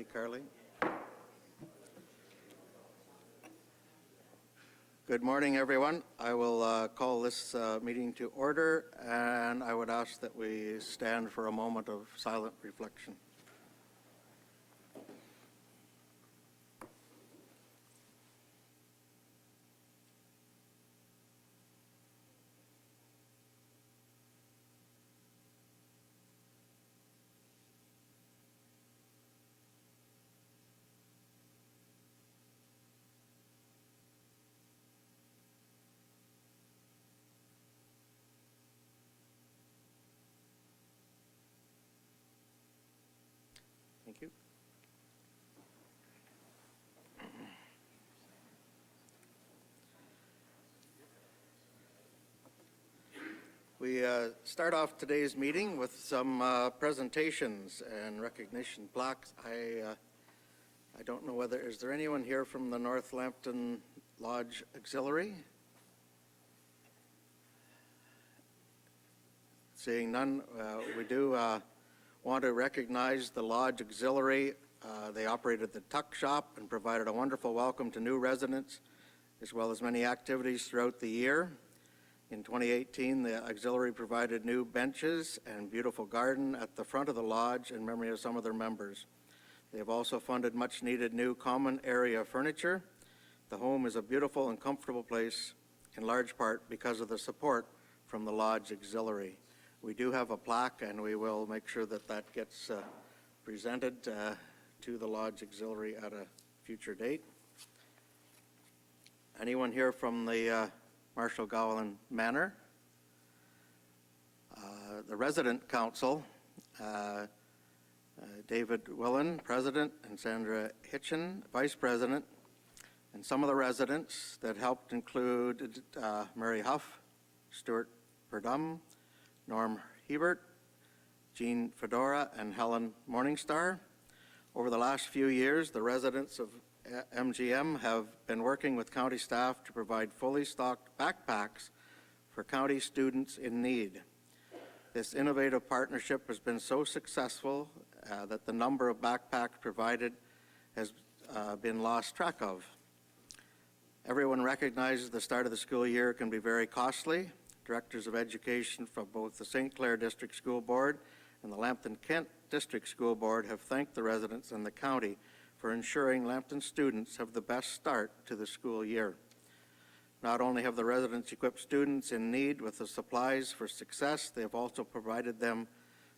Ready, Carly? Good morning, everyone. I will call this meeting to order, and I would ask that we stand for a moment of silent reflection. Thank you. We start off today's meeting with some presentations and recognition plaques. I don't know whether, is there anyone here from the North Lambton Lodge Auxiliary? Seeing none, we do want to recognize the Lodge Auxiliary. They operated the tuck shop and provided a wonderful welcome to new residents, as well as many activities throughout the year. In 2018, the Auxiliary provided new benches and beautiful garden at the front of the lodge in memory of some of their members. They have also funded much needed new common area furniture. The home is a beautiful and comfortable place, in large part because of the support from the Lodge Auxiliary. We do have a plaque, and we will make sure that that gets presented to the Lodge Auxiliary at a future date. Anyone here from the Marshall Gowland Manor? The Resident Council, David Willen, President, and Sandra Hitchen, Vice President, and some of the residents that helped include Mary Huff, Stuart Perdum, Norm Hebert, Jean Fedora, and Helen Morningstar. Over the last few years, the residents of MGM have been working with county staff to provide fully stocked backpacks for county students in need. This innovative partnership has been so successful that the number of backpacks provided has been lost track of. Everyone recognizes the start of the school year can be very costly. Directors of Education from both the St. Clair District School Board and the Lambton Kent District School Board have thanked the residents and the county for ensuring Lambton students have the best start to the school year. Not only have the residents equipped students in need with the supplies for success, they have also provided them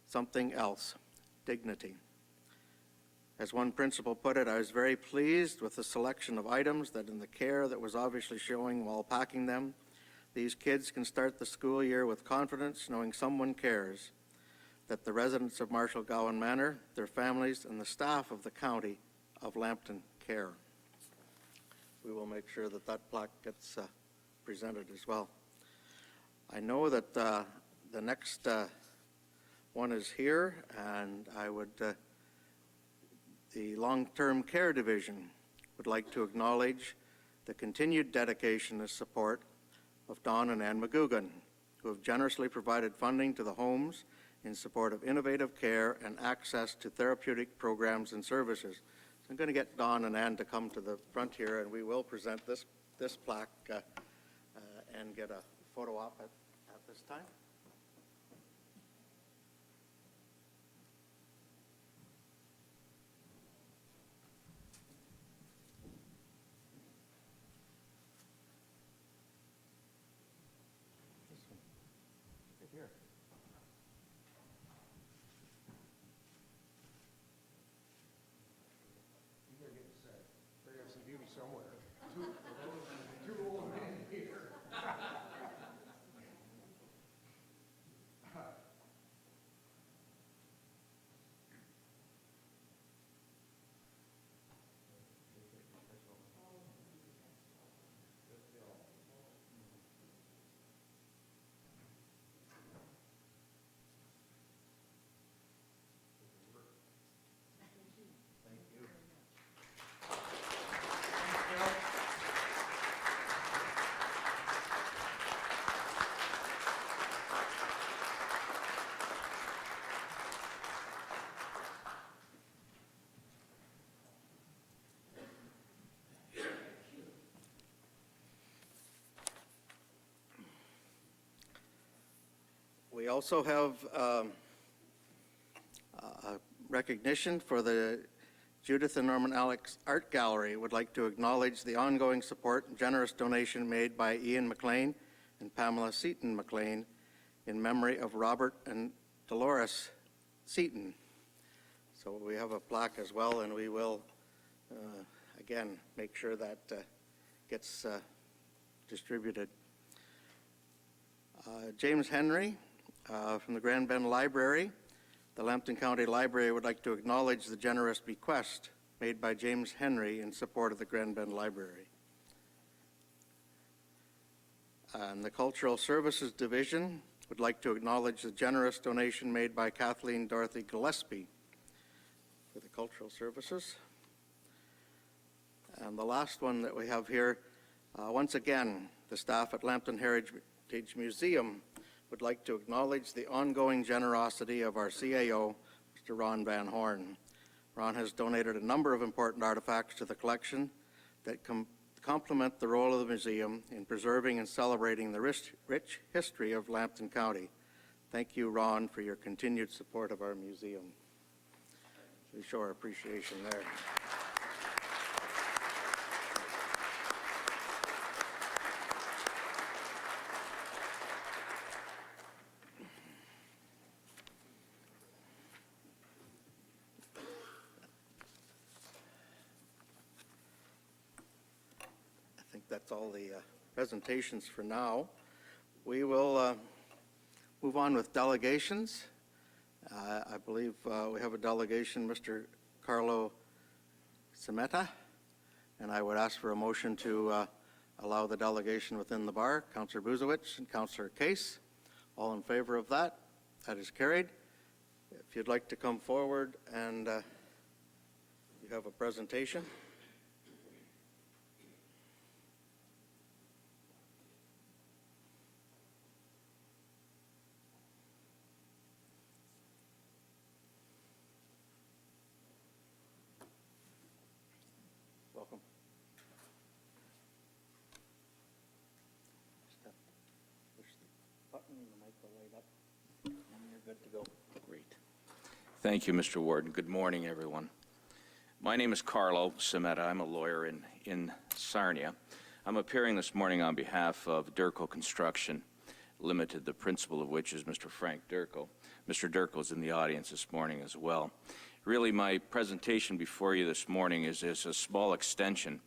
something else, dignity. As one principal put it, I was very pleased with the selection of items that in the care that was obviously showing while packing them. These kids can start the school year with confidence, knowing someone cares, that the residents of Marshall Gowland Manor, their families, and the staff of the county of Lambton care. We will make sure that that plaque gets presented as well. I know that the next one is here, and I would, the Long-Term Care Division would like to acknowledge the continued dedication and support of Don and Anne McGugan, who have generously provided funding to the homes in support of innovative care and access to therapeutic programs and services. So I'm going to get Don and Anne to come to the front here, and we will present this plaque and get a photo op at this time. Here. You gotta get set. We're gonna have some beauty somewhere. Two old men here. also have a recognition for the Judith and Norman Alix Art Gallery. Would like to acknowledge the ongoing support and generous donation made by Ian McLean and Pamela Seaton McLean in memory of Robert and Dolores Seaton. So we have a plaque as well, and we will, again, make sure that gets distributed. James Henry from the Grand Bend Library. The Lambton County Library would like to acknowledge the generous bequest made by James Henry in support of the Grand Bend Library. And the Cultural Services Division would like to acknowledge the generous donation made by Kathleen Dorothy Gillespie for the Cultural Services. And the last one that we have here, once again, the staff at Lambton Heritage Museum would like to acknowledge the ongoing generosity of our CAO, Mr. Ron Van Horn. Ron has donated a number of important artifacts to the collection that complement the role of the museum in preserving and celebrating the rich history of Lambton County. Thank you, Ron, for your continued support of our museum. We show our appreciation there. That's all the presentations for now. We will move on with delegations. I believe we have a delegation, Mr. Carlo Cimetta, and I would ask for a motion to allow the delegation within the bar. Councillor Buzowicz and Councillor Case. All in favor of that? That is carried. If you'd like to come forward and you have a presentation. Welcome. Just push the button and the mic will light up, and you're good to go. Great. Thank you, Mr. Warden. Good morning, everyone. My name is Carlo Cimetta. I'm a lawyer in Sarnia. I'm appearing this morning on behalf of Durko Construction Limited, the principal of which is Mr. Frank Durko. Mr. Durko is in the audience this morning as well. Really, my presentation before you this morning is a small extension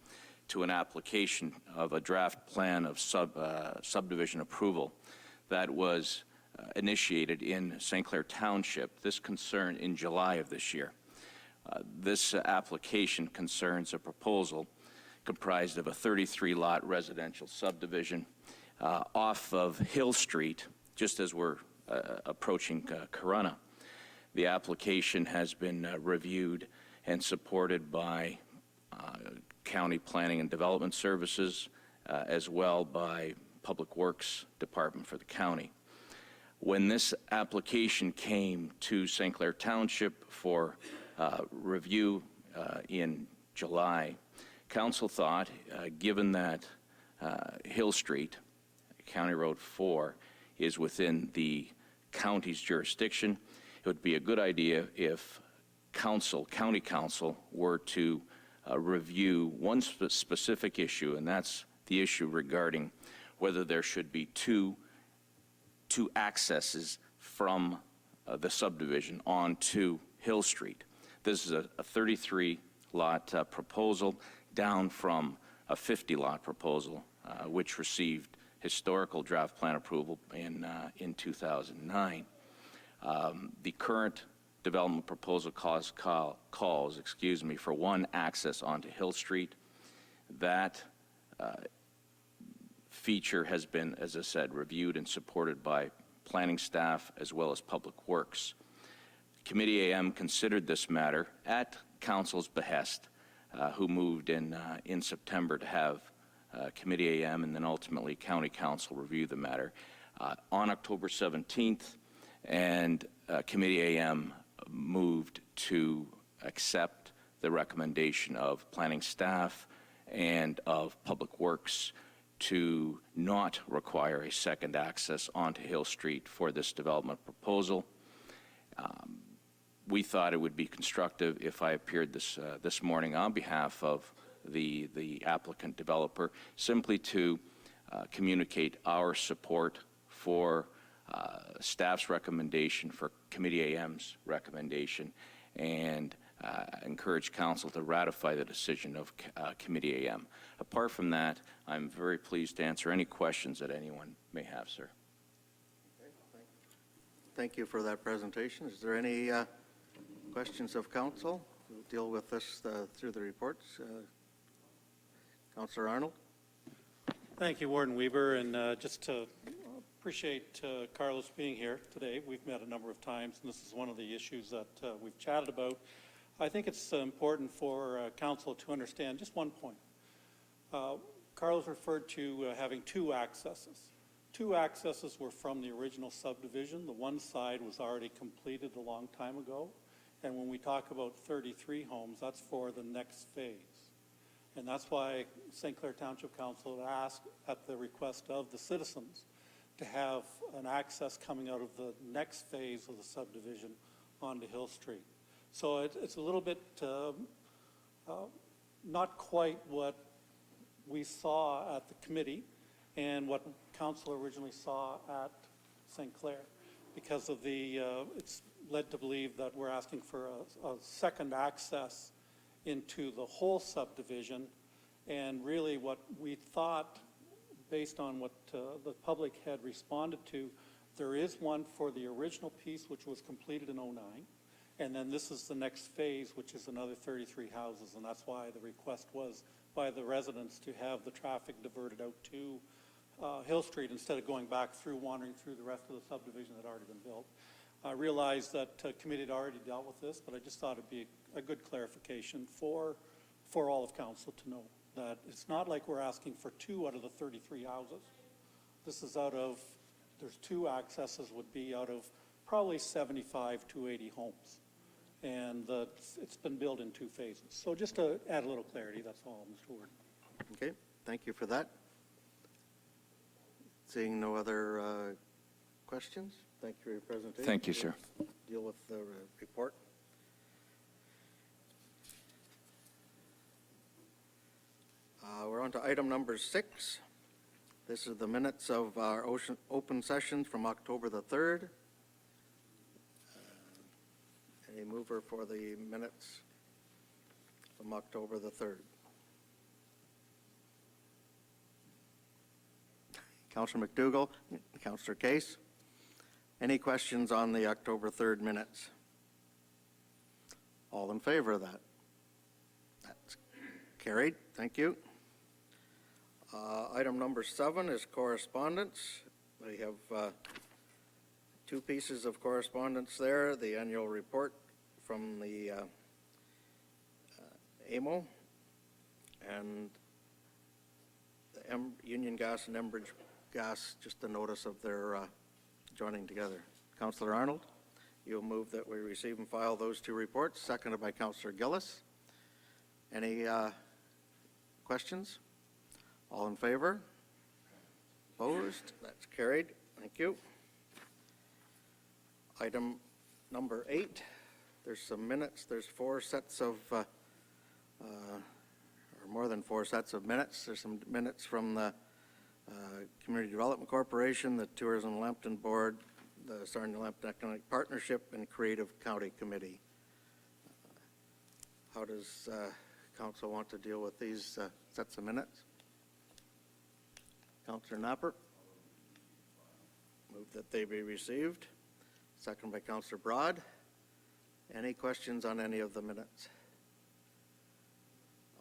to an application of a draft plan of subdivision approval that was initiated in St. Clair Township. This concerned in July of this year. This application concerns a proposal comprised of a 33-lot residential subdivision off of Hill Street, just as we're approaching Corunna. The application has been reviewed and supported by County Planning and Development Services, as well by Public Works Department for the county. When this application came to St. Clair Township for review in July, Council thought, given that Hill Street, County Road 4, is within the county's jurisdiction, it would be a good idea if county council were to review one specific issue, and that's the issue regarding whether there should be two accesses from the subdivision onto Hill Street. This is a 33-lot proposal down from a 50-lot proposal, which received historical draft plan approval in 2009. The current development proposal calls for one access onto Hill Street. That feature has been, as I said, reviewed and supported by planning staff as well as Public Works. Committee AM considered this matter at Council's behest, who moved in September to have Committee AM and then ultimately County Council review the matter on October 17th, and Committee AM moved to accept the recommendation of planning staff and of Public Works to not require a second access onto Hill Street for this development proposal. We thought it would be constructive if I appeared this morning on behalf of the applicant developer, simply to communicate our support for staff's recommendation, for Committee AM's recommendation, and encourage council to ratify the decision of Committee AM. Apart from that, I'm very pleased to answer any questions that anyone may have, sir. Thank you for that presentation. Is there any questions of council? We'll deal with this through the reports. Councillor Arnold? Thank you, Warden Weaver, and just to appreciate Carlos being here today. We've met a number of times, and this is one of the issues that we've chatted about. I think it's important for council to understand just one point. Carlos referred to having two accesses. Two accesses were from the original subdivision. The one side was already completed a long time ago, and when we talk about 33 homes, that's for the next phase. And that's why St. Clair Township Council had asked, at the request of the citizens, to have an access coming out of the next phase of the subdivision onto Hill Street. So it's a little bit not quite what we saw at the committee and what council originally saw at St. Clair, because of the, it's led to believe that we're asking for a second access into the whole subdivision, and really what we thought, based on what the public had responded to, there is one for the original piece which was completed in '09, and then this is the next phase, which is another 33 houses, and that's why the request was by the residents to have the traffic diverted out to Hill Street instead of going back through, wandering through the rest of the subdivision that had already been built. I realized that committee had already dealt with this, but I just thought it'd be a good clarification for all of council to know that it's not like we're asking for 2 out of the 33 houses. This is out of, there's 2 accesses would be out of probably 75 to 80 homes. And it's been built in 2 phases. So just to add a little clarity, that's all, Mr. Warden. Okay, thank you for that. Seeing no other questions, thank you for your presentation. Thank you, sir. We'll deal with the report. We're on to item number 6. This is the minutes of our open sessions from October the 3rd. Any mover for the minutes from October the 3rd? Councillor McDougall, Councillor Case. Any questions on the October 3rd minutes? All in favor of that? That's carried. Thank you. Item number 7 is correspondence. We have 2 pieces of correspondence there. The annual report from the AMO and the Union Gas and Enbridge Gas, just a notice of their joining together. Councillor Arnold, you'll move that we receive and file those 2 reports, seconded by Councillor Gillis. Any questions? All in favor? Opposed? That's carried. Thank you. Item number 8, there's some minutes. There's 4 sets of, or more than 4 sets of minutes. There's some minutes from the Community Development Corporation, the Tourism Lambton Board, the Sarnia-Lambton Economic Partnership, and Creative County Committee. How does council want to deal with these sets of minutes? Councillor Napper. Move that they be received. Second by Councillor Broad. Any questions on any of the minutes?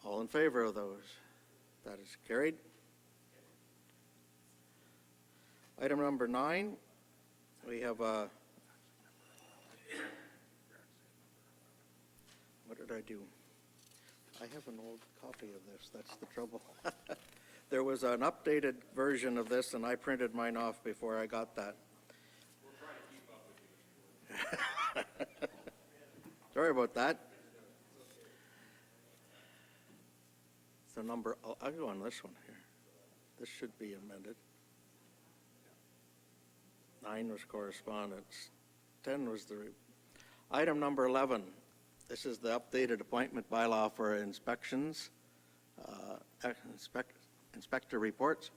All in favor of those? That is carried. Item number 9, we have a, what did I do? I have an old copy of this, that's the trouble. There was an updated version of this, and I printed mine off before I got that. We're trying to keep up with you. Sorry about that. So number, I'll go on this one here. This should be amended. 9 was correspondence. 10 was item number 11. This is the updated appointment bylaw for inspections, inspector reports.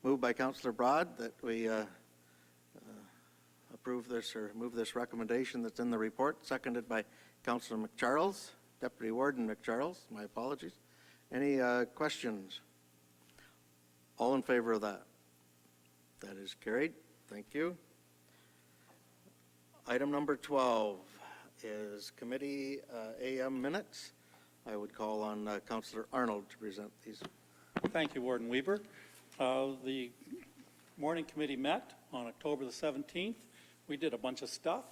Moved by Councillor Broad that we approve this or move this recommendation that's in the report, seconded by Councillor McCharles, Deputy Warden McCharles, my apologies. Any questions? All in favor of that? That is carried. Thank you. Item number 12 is committee AM minutes. I would call on Councillor Arnold to present these. Thank you, Warden Weber. The morning committee met on October the 17th. We did a bunch of stuff,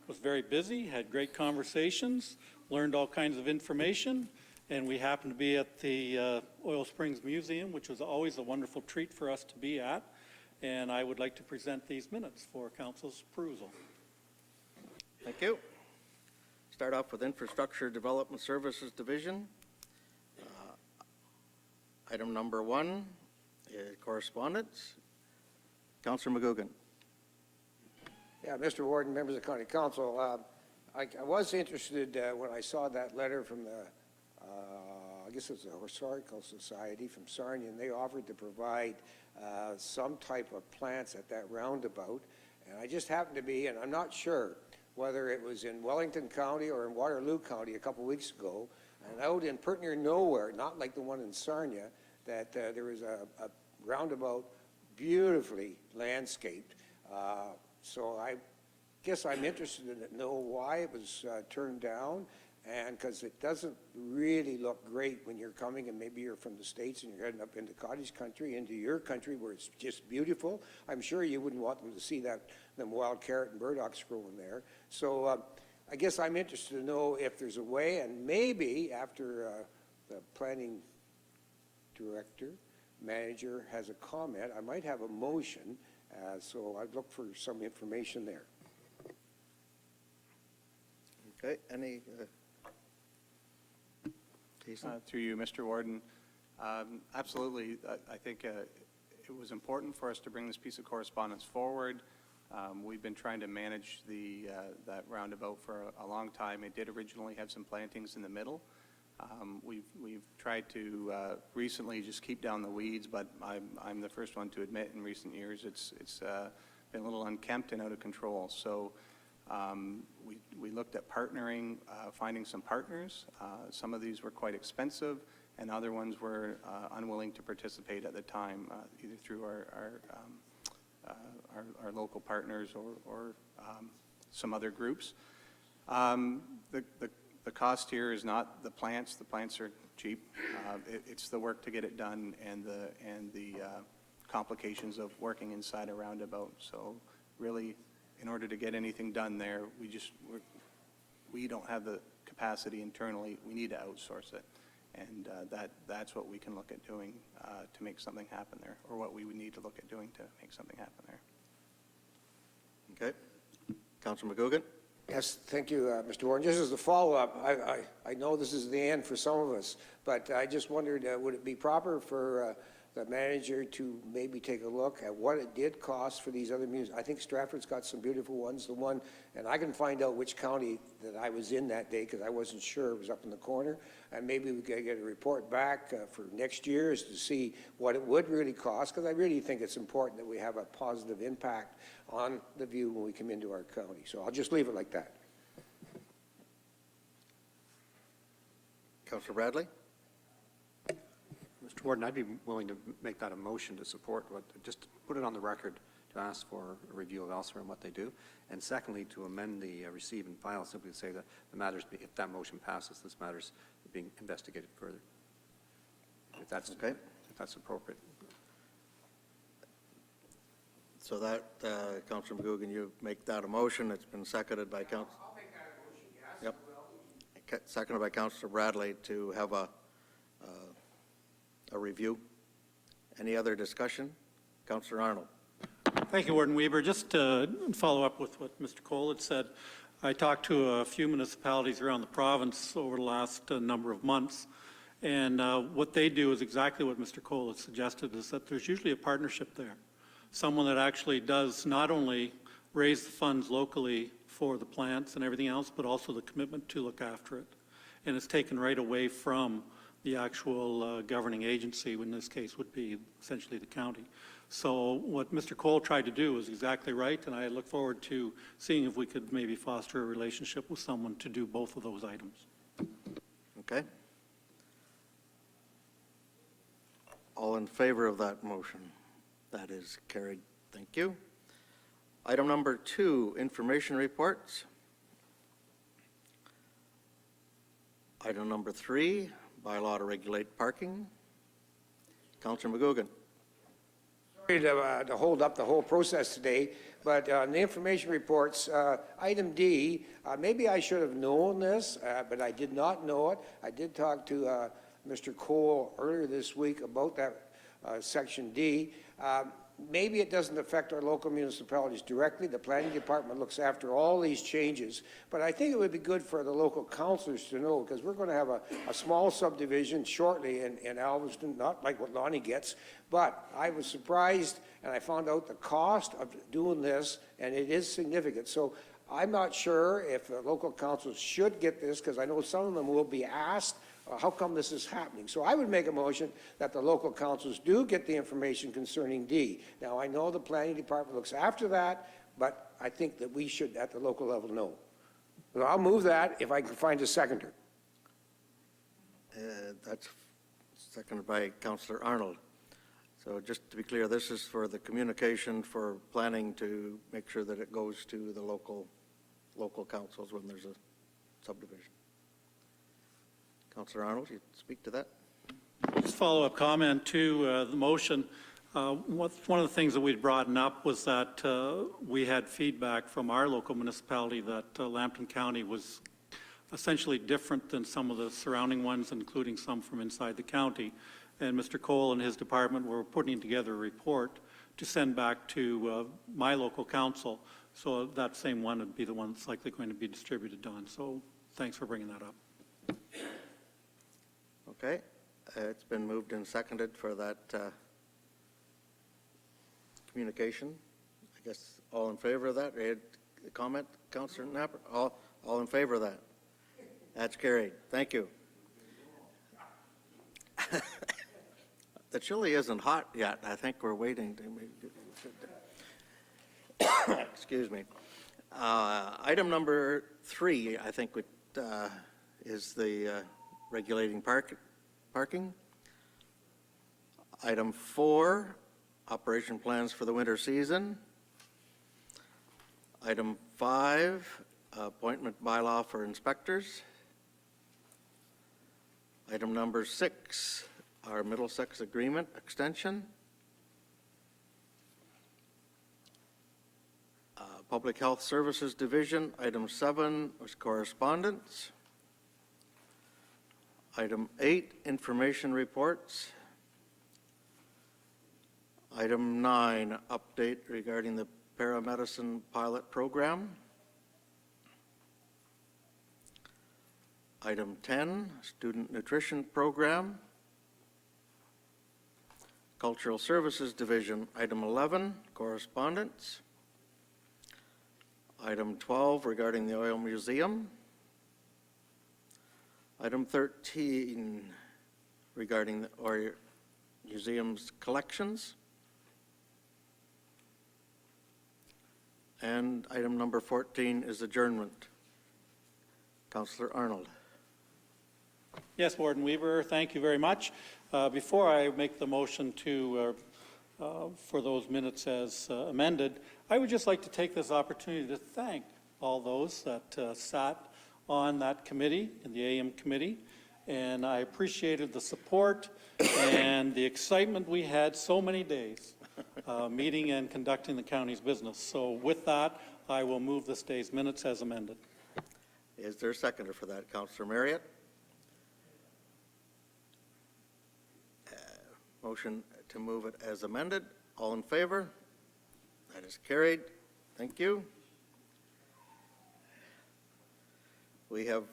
was very busy, had great conversations, learned all kinds of information, and we happened to be at the Oil Springs Museum, which was always a wonderful treat for us to be at, and I would like to present these minutes for council's perusal. Thank you. Start off with Infrastructure Development Services Division. Item number 1 is correspondence. Councillor McGugan. Yeah, Mr. Warden, members of County Council, I was interested when I saw that letter from the, I guess it was the Historical Society from Sarnia, and they offered to provide some type of plants at that roundabout. And I just happened to be, and I'm not sure whether it was in Wellington County or in Waterloo County a couple weeks ago, and out in pretty near nowhere, not like the one in Sarnia, that there was a roundabout beautifully landscaped. So I guess I'm interested in know why it was turned down, and because it doesn't really look great when you're coming, and maybe you're from the States and you're heading up into cottage country, into your country where it's just beautiful. I'm sure you wouldn't want them to see them wild carrot and burdocks growing there. So I guess I'm interested to know if there's a way, and maybe after the planning director, manager has a comment, I might have a motion, so I'd look for some information there. Okay, any Jason? Through you, Mr. Warden. Absolutely, I think it was important for us to bring this piece of correspondence forward. We've been trying to manage that roundabout for a long time. It did originally have some plantings in the middle. We've tried to recently just keep down the weeds, but I'm the first one to admit in recent years it's been a little unkempt and out of control. So we looked at partnering, finding some partners. Some of these were quite expensive, and other ones were unwilling to participate at the time, either through our local partners or some other groups. The cost here is not the plants. The plants are cheap. It's the work to get it done and the complications of working inside a roundabout. So really, in order to get anything done there, we don't have the capacity internally. We need to outsource it, and that's what we can look at doing to make something happen there, or what we would need to look at doing to make something happen there. Okay. Councillor McGugan. Yes, thank you, Mr. Warren. Just as a follow-up, I know this is the end for some of us, but I just wondered, would it be proper for the manager to maybe take a look at what it did cost for these other museums? I think Stratford's got some beautiful ones, the one, and I can find out which county that I was in that day because I wasn't sure. It was up in the corner, and maybe we could get a report back for next year to see what it would really cost, because I really think it's important that we have a positive impact on the view when we come into our county. So I'll just leave it like that. Councillor Bradley. Mr. Warden, I'd be willing to make that a motion to support just put it on the record to ask for a review of elsewhere and what they do. And secondly, to amend the receive and file, simply to say that the matters, if that motion passes, this matter's being investigated further. If that's, okay. If that's appropriate. So that, Councillor McGugan, you make that a motion. It's been seconded by Councillor. I'll make that a motion, yes. Yep. Seconded by Councillor Bradley to have a review. Any other discussion? Councillor Arnold. Thank you, Warden Weber. Just to follow up with what Mr. Cole had said, I talked to a few municipalities around the province over the last number of months, And what they do is exactly what Mr. Cole has suggested, is that there's usually a partnership there. Someone that actually does not only raise the funds locally for the plants and everything else, but also the commitment to look after it. And it's taken right away from the actual governing agency, in this case would be essentially the county. So what Mr. Cole tried to do was exactly right, and I look forward to seeing if we could maybe foster a relationship with someone to do both of those items. Okay. All in favor of that motion? That is carried. Thank you. Item number 2, information reports. Item number 3, bylaw to regulate parking. Councillor McGugan. Sorry to hold up the whole process today, but on the information reports, item D, maybe I should have known this, but I did not know it. I did talk to Mr. Cole earlier this week about that section D. Maybe it doesn't affect our local municipalities directly. The planning department looks after all these changes, but I think it would be good for the local councillors to know, because we're going to have a small subdivision shortly in Alveston, not like what Lonnie gets, but I was surprised and I found out the cost of doing this, and it is significant. So I'm not sure if the local councils should get this, because I know some of them will be asked, how come this is happening? So I would make a motion that the local councils do get the information concerning D. Now, I know the planning department looks after that, but I think that we should, at the local level, know. So I'll move that if I can find a seconder. That's seconded by Councillor Arnold. So just to be clear, this is for the communication for planning to make sure that it goes to the local councils when there's a subdivision. Councillor Arnold, you speak to that? Just follow-up comment to the motion. One of the things that we'd brought up was that we had feedback from our local municipality that Lambton County was essentially different than some of the surrounding ones, including some from inside the county. And Mr. Cole and his department were putting together a report to send back to my local council. So that same one would be the one that's likely going to be distributed, Don. So thanks for bringing that up. Okay. It's been moved and seconded for that communication. I guess all in favor of that? Comment, Councillor Napper? All in favor of that? That's carried. Thank you. The chili isn't hot yet. I think we're waiting to excuse me. Item number 3, I think, is the regulating parking. Item 4, operation plans for the winter season. Item 5, appointment bylaw for inspectors. Item number 6, our Middlesex agreement extension. Public Health Services Division. Item 7 was correspondence. Item 8, information reports. Item 9, update regarding the paramedicine pilot program. Item 10, student nutrition program. Cultural Services Division. Item 11, correspondence. Item 12, regarding the oil museum. Item 13, regarding the oil museum's collections. And item number 14 is adjournment. Councillor Arnold. Yes, Warden Weaver, thank you very much. Before I make the motion for those minutes as amended, I would just like to take this opportunity to thank all those that sat on that committee, in the AM committee, and I appreciated the support and the excitement we had so many days meeting and conducting the county's business. So with that, I will move this day's minutes as amended. Is there a seconder for that? Councillor Marriott? Motion to move it as amended. All in favor? That is carried. Thank you. We have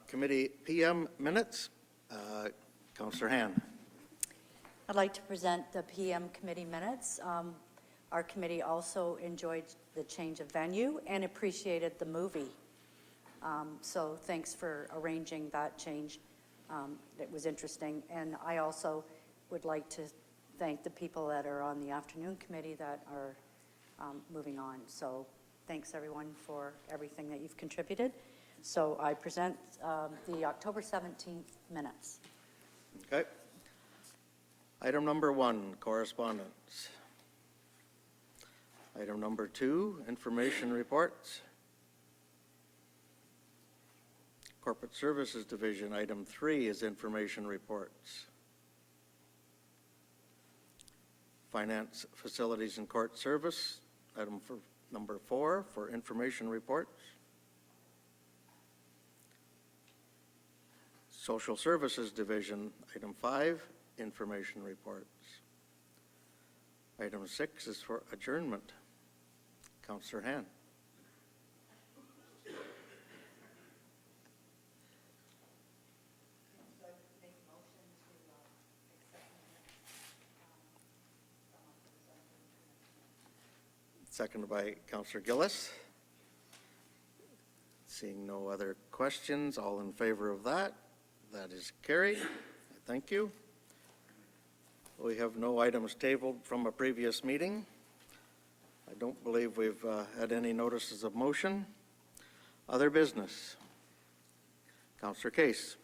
committee PM minutes. Councillor Han. I'd like to present the PM committee minutes. Our committee also enjoyed the change of venue and appreciated the movie. So thanks for arranging that change. It was interesting. And I also would like to thank the people that are on the afternoon committee that are moving on. So thanks everyone for everything that you've contributed. So I present the October 17th minutes. Okay. Item number 1, correspondence. Item number 2, information reports. Corporate Services Division, item 3 is information reports. Finance, Facilities, and Court Service, item for number 4 for information reports. Social Services Division, item 5, information reports. Item 6 is for adjournment. Councillor Han. Seconded by Councillor Gillis. Seeing no other questions, all in favor of that? That is carried. Thank you. We have no items tabled from a previous meeting. I don't believe we've had any notices of motion. Other business. Councillor Case.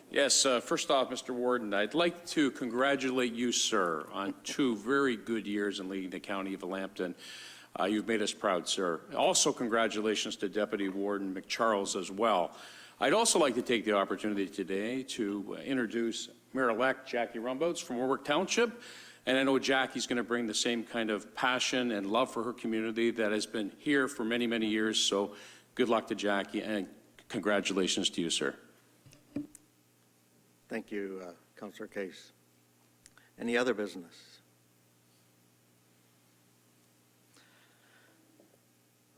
Yes, first off, Mr. Warden, I'd like to congratulate you, sir, on 2 very good years in leading the County of Lambton. You've made us proud, sir. Also, congratulations to Deputy Warden McCharles as well. I'd also like to take the opportunity today to introduce Mayor-elect Jackie Rumboats from Warwick Township. And I know Jackie's going to bring the same kind of passion and love for her community that has been here for many, many years. So good luck to Jackie and congratulations to you, sir. Thank you, Councillor Case. Any other business?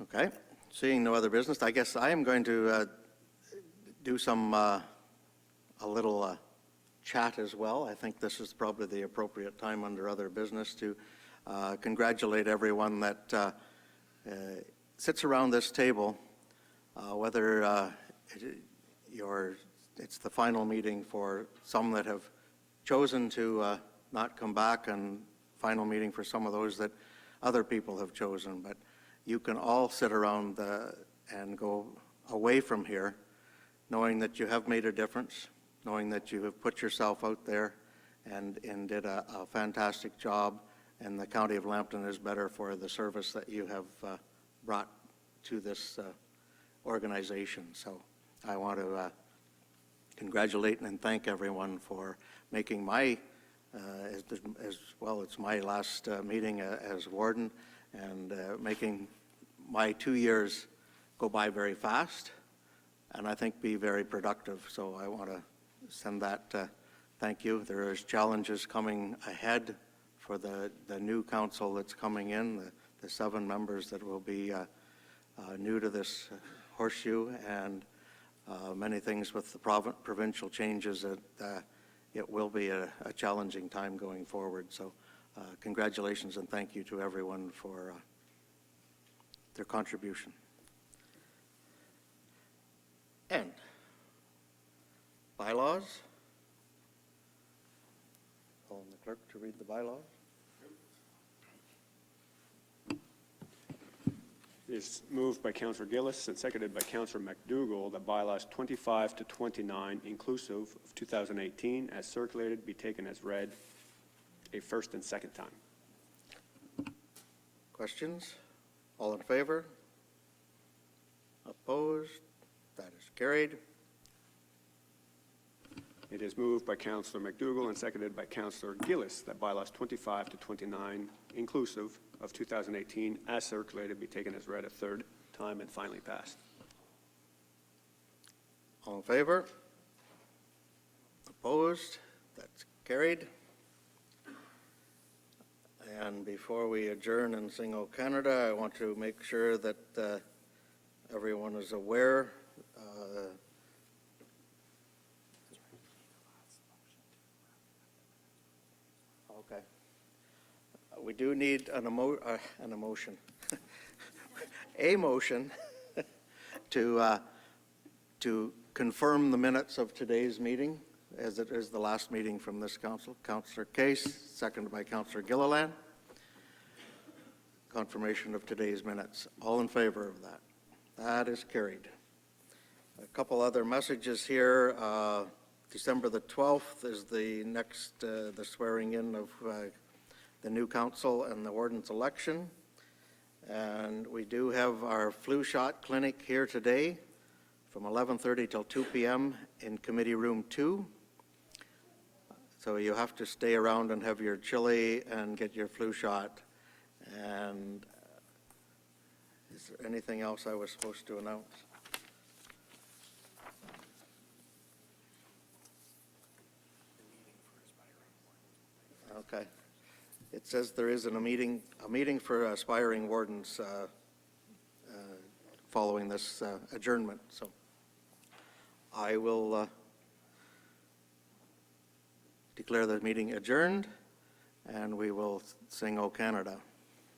Okay. Seeing no other business, I guess I am going to do some, a little chat as well. I think this is probably the appropriate time under other business to congratulate everyone that sits around this table, whether it's the final meeting for some that have chosen to not come back, and final meeting for some of those that other people have chosen. But you can all sit around and go away from here knowing that you have made a difference, knowing that you have put yourself out there and did a fantastic job, and the County of Lambton is better for the service that you have brought to this organization. So I want to congratulate and thank everyone for making my, as well, it's my last meeting as warden, and making my 2 years go by very fast, and I think be very productive. So I want to send that thank you. There is challenges coming ahead for the new council that's coming in, the 7 members that will be new to this horseshoe, and many things with the provincial changes that it will be a challenging time going forward. So congratulations and thank you to everyone for their contribution. And bylaws. Calling the clerk to read the bylaws. It is moved by Councillor Gillis and seconded by Councillor McDougall that bylaws 25 to 29, inclusive of 2018, as circulated, be taken as read a first and second time. Questions? All in favor? Opposed? That is carried. It is moved by Councillor McDougall and seconded by Councillor Gillis that bylaws 25 to 29, inclusive of 2018, as circulated, be taken as read a third time and finally passed. All in favor? Opposed? That's carried. And before we adjourn and sing O Canada, I want to make sure that everyone is aware. Okay. We do need an emotion, a motion to confirm the minutes of today's meeting, as it is the last meeting from this council. Councillor Case, seconded by Councillor Gilliland. Confirmation of today's minutes. All in favor of that? That is carried. A couple other messages here. December the 12th is the next, the swearing in of the new council and the warden's election. And we do have our flu shot clinic here today from 11:30 till 2 p.m. in Committee Room 2. So you have to stay around and have your chili and get your flu shot. And is there anything else I was supposed to announce? Okay. It says there is a meeting for aspiring wardens following this adjournment. So I will declare the meeting adjourned, and we will sing "O Canada."